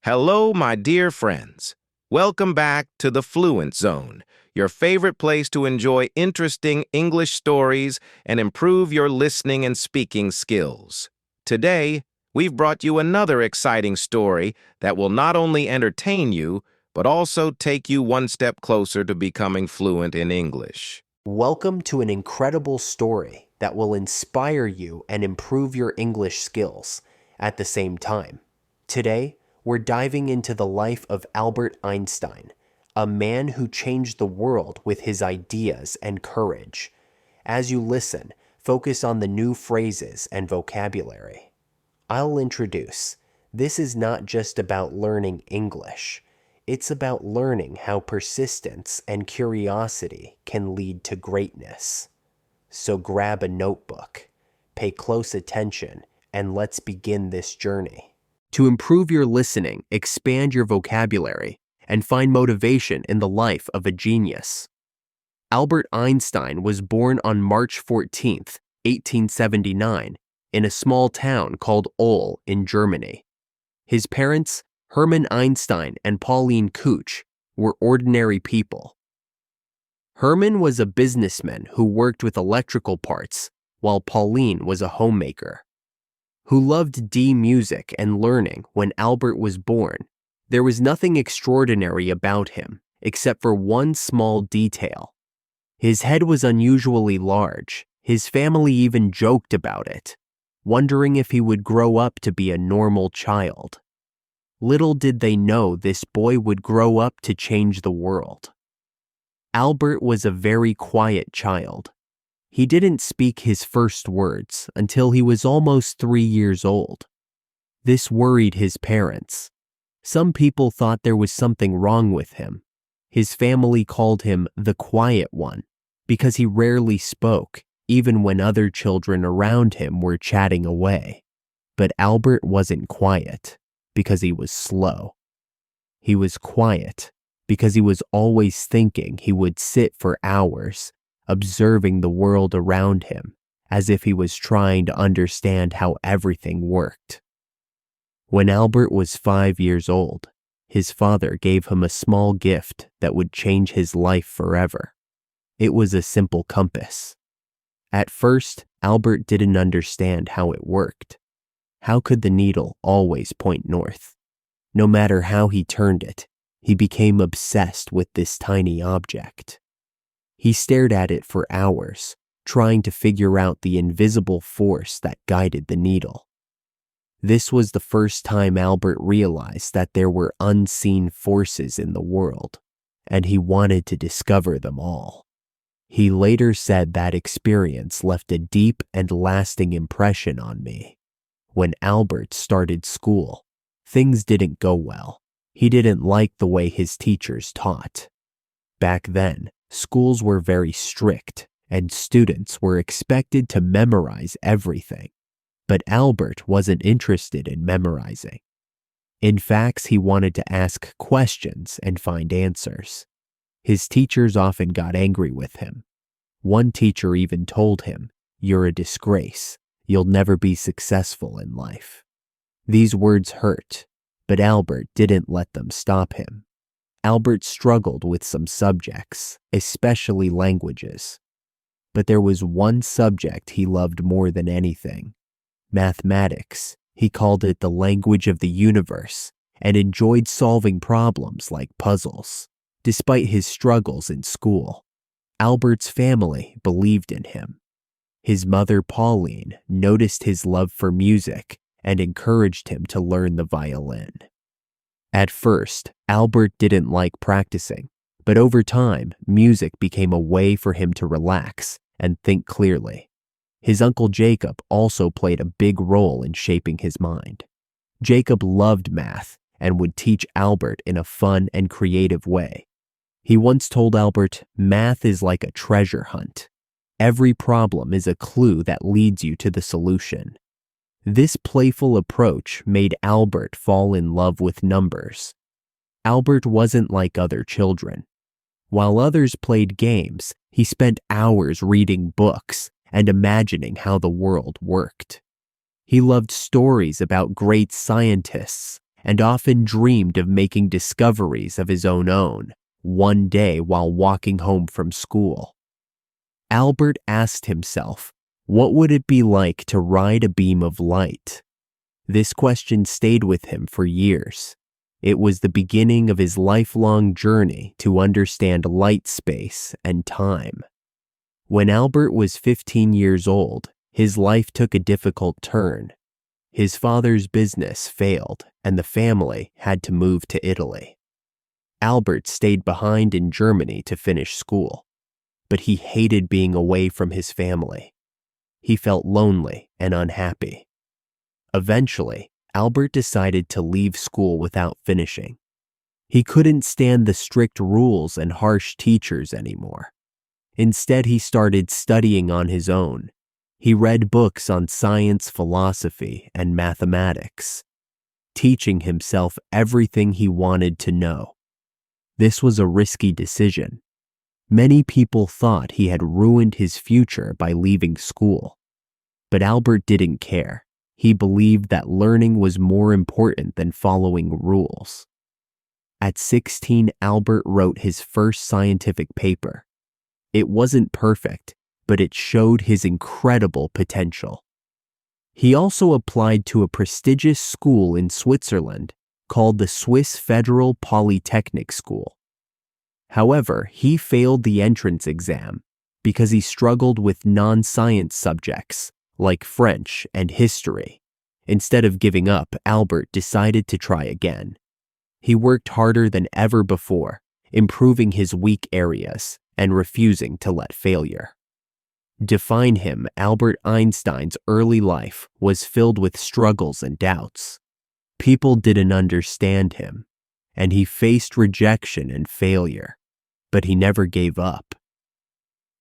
Hello, my dear friends. Welcome back to the Fluent Zone, your favorite place to enjoy interesting English stories and improve your listening and speaking skills. Today, we've brought you another exciting story that will not only entertain you, but also take you one step closer to becoming fluent in English. Welcome to an incredible story that will inspire you and improve your English skills at the same time. Today, we're diving into the life of Albert Einstein, a man who changed the world with his ideas and courage. As you listen, focus on the new phrases and vocabulary. I'll introduce. This is not just about learning English. It's about learning how persistence and curiosity can lead to greatness. So grab a notebook, pay close attention, and let's begin this journey. To improve your listening, expand your vocabulary, and find motivation in the life of a genius. Albert Einstein was born on March 14, 1879, in a small town called Ulm in Germany. His parents, Hermann Einstein and Pauline Kuch, were ordinary people. Hermann was a businessman who worked with electrical parts, while Pauline was a homemaker. Who loved music and learning. When Albert was born, there was nothing extraordinary about him, except for one small detail. His head was unusually large. His family even joked about it, wondering if he would grow up to be a normal child. Little did they know this boy would grow up to change the world. Albert was a very quiet child. He didn't speak his first words until he was almost 3 years old. This worried his parents. Some people thought there was something wrong with him. His family called him the quiet one because he rarely spoke, even when other children around him were chatting away. But Albert wasn't quiet because he was slow. He was quiet because he was always thinking. He would sit for hours, observing the world around him, as if he was trying to understand how everything worked. When Albert was 5 years old, his father gave him a small gift that would change his life forever. It was a simple compass. At first, Albert didn't understand how it worked. How could the needle always point north? No matter how he turned it, he became obsessed with this tiny object. He stared at it for hours, trying to figure out the invisible force that guided the needle. This was the first time Albert realized that there were unseen forces in the world, and he wanted to discover them all. He later said that experience left a deep and lasting impression on me. When Albert started school, things didn't go well. He didn't like the way his teachers taught. Back then, schools were very strict, and students were expected to memorize everything. But Albert wasn't interested in memorizing. In fact, he wanted to ask questions and find answers. His teachers often got angry with him. One teacher even told him, "You're a disgrace. You'll never be successful in life." These words hurt, but Albert didn't let them stop him. Albert struggled with some subjects, especially languages. But there was one subject he loved more than anything: mathematics. He called it the language of the universe and enjoyed solving problems like puzzles. Despite his struggles in school, Albert's family believed in him. His mother, Pauline, noticed his love for music and encouraged him to learn the violin. At first, Albert didn't like practicing, but over time, music became a way for him to relax and think clearly. His uncle Jacob also played a big role in shaping his mind. Jacob loved math and would teach Albert in a fun and creative way. He once told Albert, "Math is like a treasure hunt. Every problem is a clue that leads you to the solution." This playful approach made Albert fall in love with numbers. Albert wasn't like other children. While others played games, he spent hours reading books and imagining how the world worked. He loved stories about great scientists and often dreamed of making discoveries of his own one day while walking home from school. Albert asked himself, what would it be like to ride a beam of light? This question stayed with him for years. It was the beginning of his lifelong journey to understand light, space, and time. When Albert was 15 years old, his life took a difficult turn. His father's business failed, and the family had to move to Italy. Albert stayed behind in Germany to finish school, but he hated being away from his family. He felt lonely and unhappy. Eventually, Albert decided to leave school without finishing. He couldn't stand the strict rules and harsh teachers anymore. Instead, he started studying on his own. He read books on science, philosophy, and mathematics, teaching himself everything he wanted to know. This was a risky decision. Many people thought he had ruined his future by leaving school. But Albert didn't care. He believed that learning was more important than following rules. At 16, Albert wrote his first scientific paper. It wasn't perfect, but it showed his incredible potential. He also applied to a prestigious school in Switzerland called the Swiss Federal Polytechnic School. However, he failed the entrance exam because he struggled with non-science subjects like French and history. Instead of giving up, Albert decided to try again. He worked harder than ever before, improving his weak areas and refusing to let failure define him. Albert Einstein's early life was filled with struggles and doubts. People didn't understand him, and he faced rejection and failure, but he never gave up.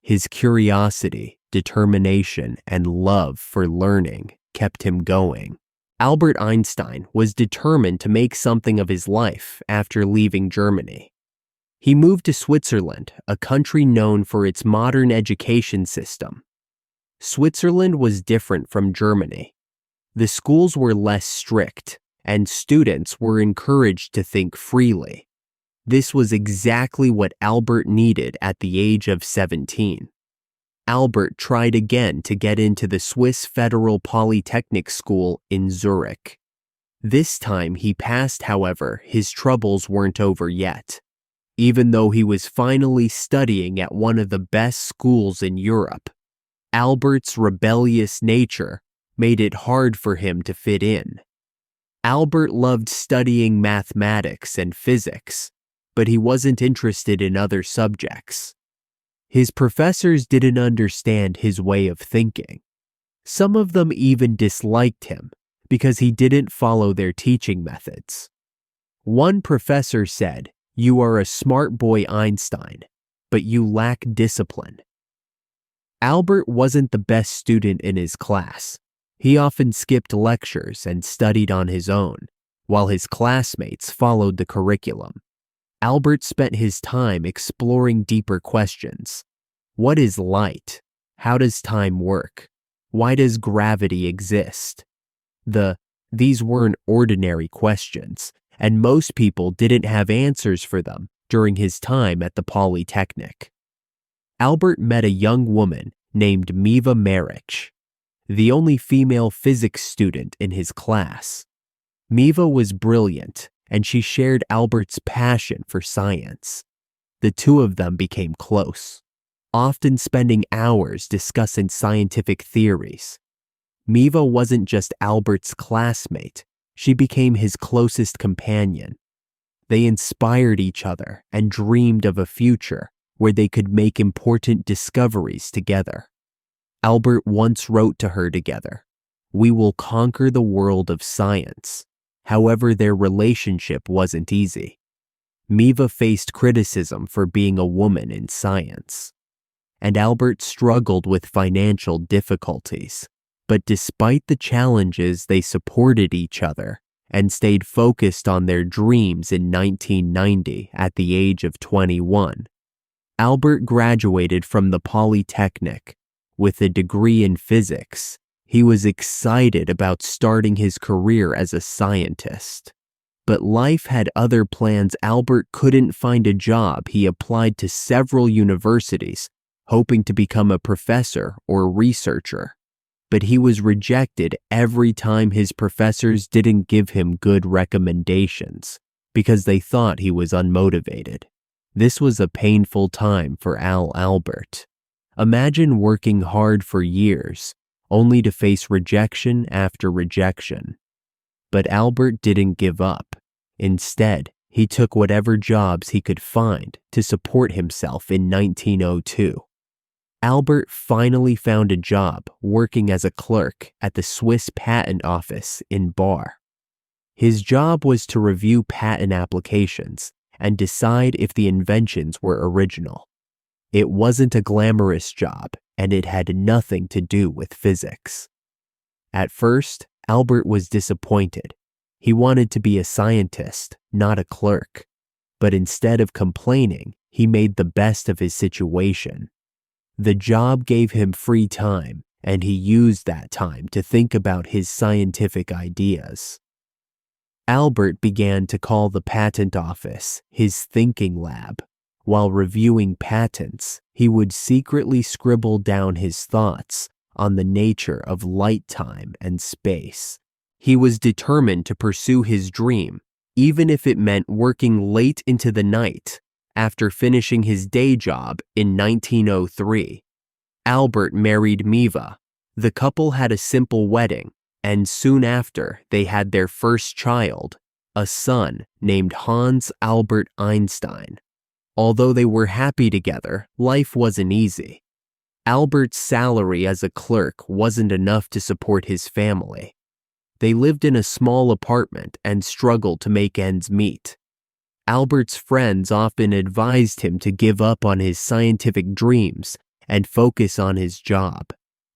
His curiosity, determination, and love for learning kept him going. Albert Einstein was determined to make something of his life after leaving Germany. He moved to Switzerland, a country known for its modern education system. Switzerland was different from Germany. The schools were less strict, and students were encouraged to think freely. This was exactly what Albert needed at the age of 17. Albert tried again to get into the Swiss Federal Polytechnic School in Zurich. This time he passed, however, his troubles weren't over yet. Even though he was finally studying at one of the best schools in Europe, Albert's rebellious nature made it hard for him to fit in. Albert loved studying mathematics and physics, but he wasn't interested in other subjects. His professors didn't understand his way of thinking. Some of them even disliked him because he didn't follow their teaching methods. One professor said, "You are a smart boy, Einstein, but you lack discipline." Albert wasn't the best student in his class. He often skipped lectures and studied on his own, while his classmates followed the curriculum. Albert spent his time exploring deeper questions. What is light? How does time work? Why does gravity exist? These weren't ordinary questions, and most people didn't have answers for them during his time at the Polytechnic. Albert met a young woman named Miva Maric, the only female physics student in his class. Miva was brilliant, and she shared Albert's passion for science. The two of them became close, often spending hours discussing scientific theories. Miva wasn't just Albert's classmate, she became his closest companion. They inspired each other and dreamed of a future where they could make important discoveries together. Albert once wrote to her together, "We will conquer the world of science." However, their relationship wasn't easy. Miva faced criticism for being a woman in science, and Albert struggled with financial difficulties. But despite the challenges, they supported each other and stayed focused on their dreams. In 1990, at the age of 21, Albert graduated from the Polytechnic with a degree in physics. He was excited about starting his career as a scientist. But life had other plans. Albert couldn't find a job. He applied to several universities, hoping to become a professor or researcher. But he was rejected every time. His professors didn't give him good recommendations because they thought he was unmotivated. This was a painful time for Albert. Imagine working hard for years, only to face rejection after rejection. But Albert didn't give up. Instead, he took whatever jobs he could find to support himself. In 1902, Albert finally found a job working as a clerk at the Swiss Patent Office in Bar. His job was to review patent applications and decide if the inventions were original. It wasn't a glamorous job, and it had nothing to do with physics. At first, Albert was disappointed. He wanted to be a scientist, not a clerk. But instead of complaining, he made the best of his situation. The job gave him free time, and he used that time to think about his scientific ideas. Albert began to call the patent office his thinking lab. While reviewing patents, he would secretly scribble down his thoughts on the nature of light, time, and space. He was determined to pursue his dream, even if it meant working late into the night. After finishing his day job in 1903, Albert married Miva. The couple had a simple wedding, and soon after, they had their first child, a son named Hans Albert Einstein. Although they were happy together, life wasn't easy. Albert's salary as a clerk wasn't enough to support his family. They lived in a small apartment and struggled to make ends meet. Albert's friends often advised him to give up on his scientific dreams and focus on his job,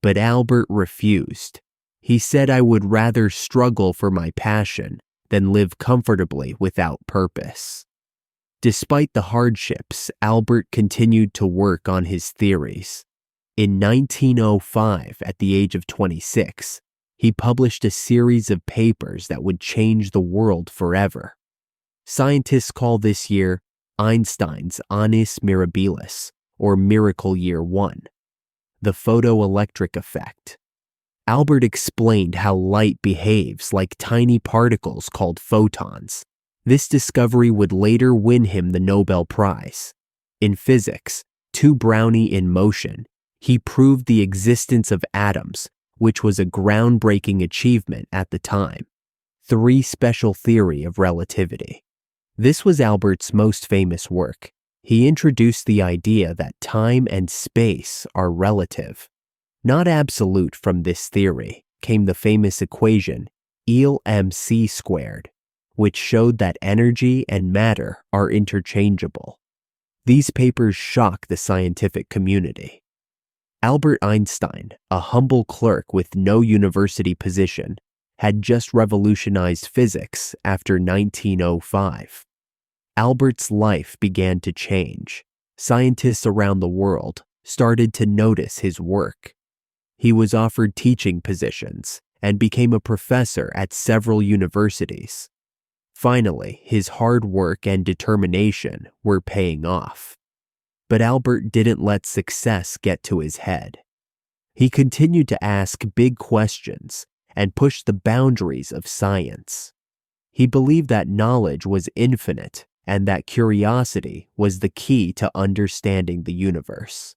but Albert refused. He said, "I would rather struggle for my passion than live comfortably without purpose." Despite the hardships, Albert continued to work on his theories. In 1905, at the age of 26, he published a series of papers that would change the world forever. Scientists call this year Einstein's Annus Mirabilis, or Miracle Year 1, the photoelectric effect. Albert explained how light behaves like tiny particles called photons. This discovery would later win him the Nobel Prize. In physics, to Brownie in motion, he proved the existence of atoms, which was a groundbreaking achievement at the time. 3 special theory of relativity. This was Albert's most famous work. He introduced the idea that time and space are relative, not absolute. From this theory came the famous equation EL-mc², which showed that energy and matter are interchangeable. These papers shocked the scientific community. Albert Einstein, a humble clerk with no university position, had just revolutionized physics after 1905. Albert's life began to change. Scientists around the world started to notice his work. He was offered teaching positions and became a professor at several universities. Finally, his hard work and determination were paying off. But Albert didn't let success get to his head. He continued to ask big questions and push the boundaries of science. He believed that knowledge was infinite and that curiosity was the key to understanding the universe.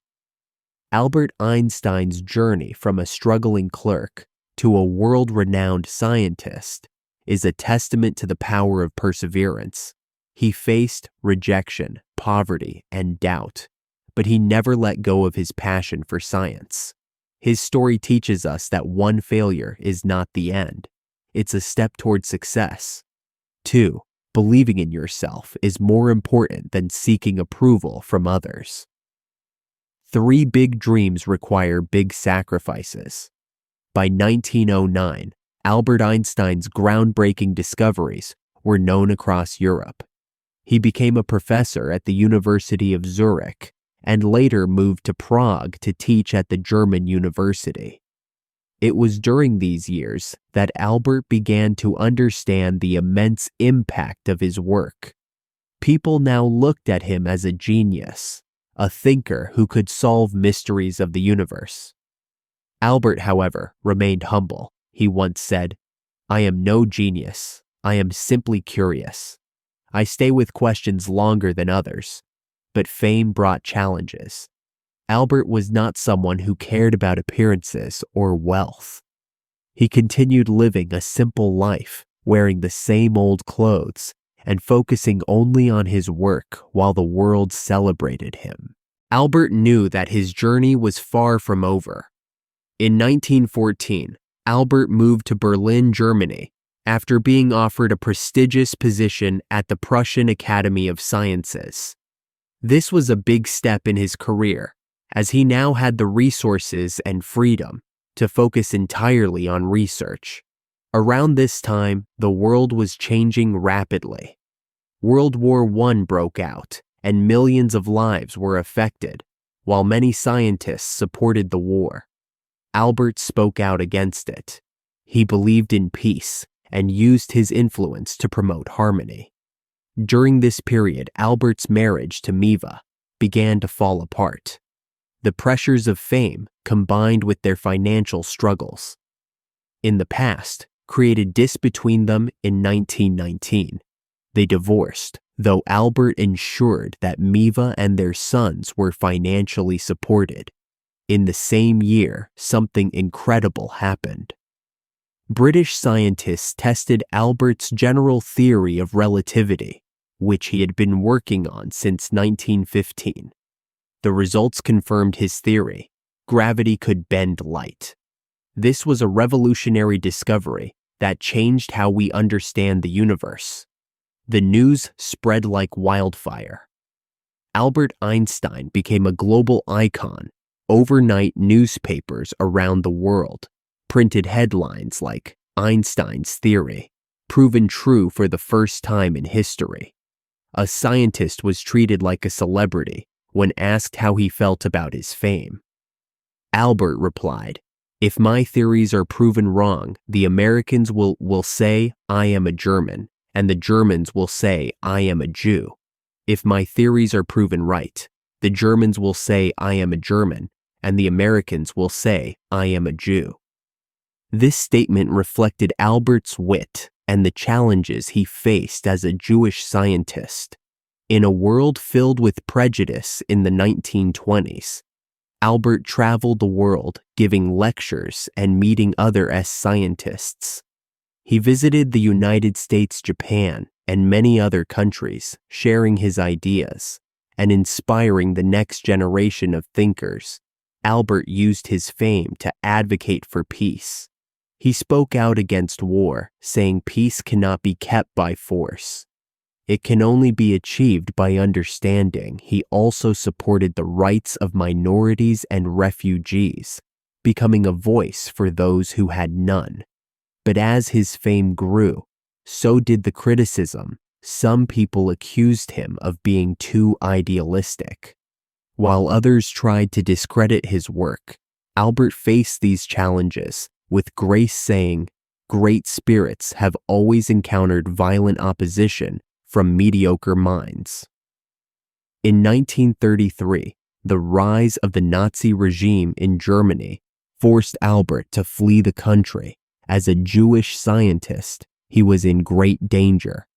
Albert Einstein's journey from a struggling clerk to a world-renowned scientist is a testament to the power of perseverance. He faced rejection, poverty, and doubt, but he never let go of his passion for science. His story teaches us that one failure is not the end. It's a step toward success. 2. Believing in yourself is more important than seeking approval from others. 3 big dreams require big sacrifices. By 1909, Albert Einstein's groundbreaking discoveries were known across Europe. He became a professor at the University of Zurich and later moved to Prague to teach at the German university. It was during these years that Albert began to understand the immense impact of his work. People now looked at him as a genius, a thinker who could solve mysteries of the universe. Albert, however, remained humble. He once said, "I am no genius. I am simply curious. I stay with questions longer than others." But fame brought challenges. Albert was not someone who cared about appearances or wealth. He continued living a simple life, wearing the same old clothes, and focusing only on his work while the world celebrated him. Albert knew that his journey was far from over. In 1914, Albert moved to Berlin, Germany, after being offered a prestigious position at the Prussian Academy of Sciences. This was a big step in his career, as he now had the resources and freedom to focus entirely on research. Around this time, the world was changing rapidly. World War I broke out, and millions of lives were affected, while many scientists supported the war. Albert spoke out against it. He believed in peace and used his influence to promote harmony. During this period, Albert's marriage to Miva began to fall apart. The pressures of fame, combined with their financial struggles in the past, created distance between them. In 1919. They divorced, though Albert ensured that Miva and their sons were financially supported. In the same year, something incredible happened. British scientists tested Albert's general theory of relativity, which he had been working on since 1915. The results confirmed his theory: gravity could bend light. This was a revolutionary discovery that changed how we understand the universe. The news spread like wildfire. Albert Einstein became a global icon. Overnight, newspapers around the world printed headlines like "Einstein's theory, proven true for the first time in history." A scientist was treated like a celebrity when asked how he felt about his fame. Albert replied, "If my theories are proven wrong, the Americans will say I am a German, and the Germans will say I am a Jew. If my theories are proven right, the Germans will say I am a German, and the Americans will say I am a Jew." This statement reflected Albert's wit and the challenges he faced as a Jewish scientist. In a world filled with prejudice in the 1920s, Albert traveled the world giving lectures and meeting other scientists. He visited the United States, Japan, and many other countries, sharing his ideas and inspiring the next generation of thinkers. Albert used his fame to advocate for peace. He spoke out against war, saying peace cannot be kept by force. It can only be achieved by understanding. He also supported the rights of minorities and refugees, becoming a voice for those who had none. But as his fame grew, so did the criticism. Some people accused him of being too idealistic, while others tried to discredit his work. Albert faced these challenges with grace, saying, "Great spirits have always encountered violent opposition from mediocre minds." In 1933, the rise of the Nazi regime in Germany forced Albert to flee the country. As a Jewish scientist, he was in great danger.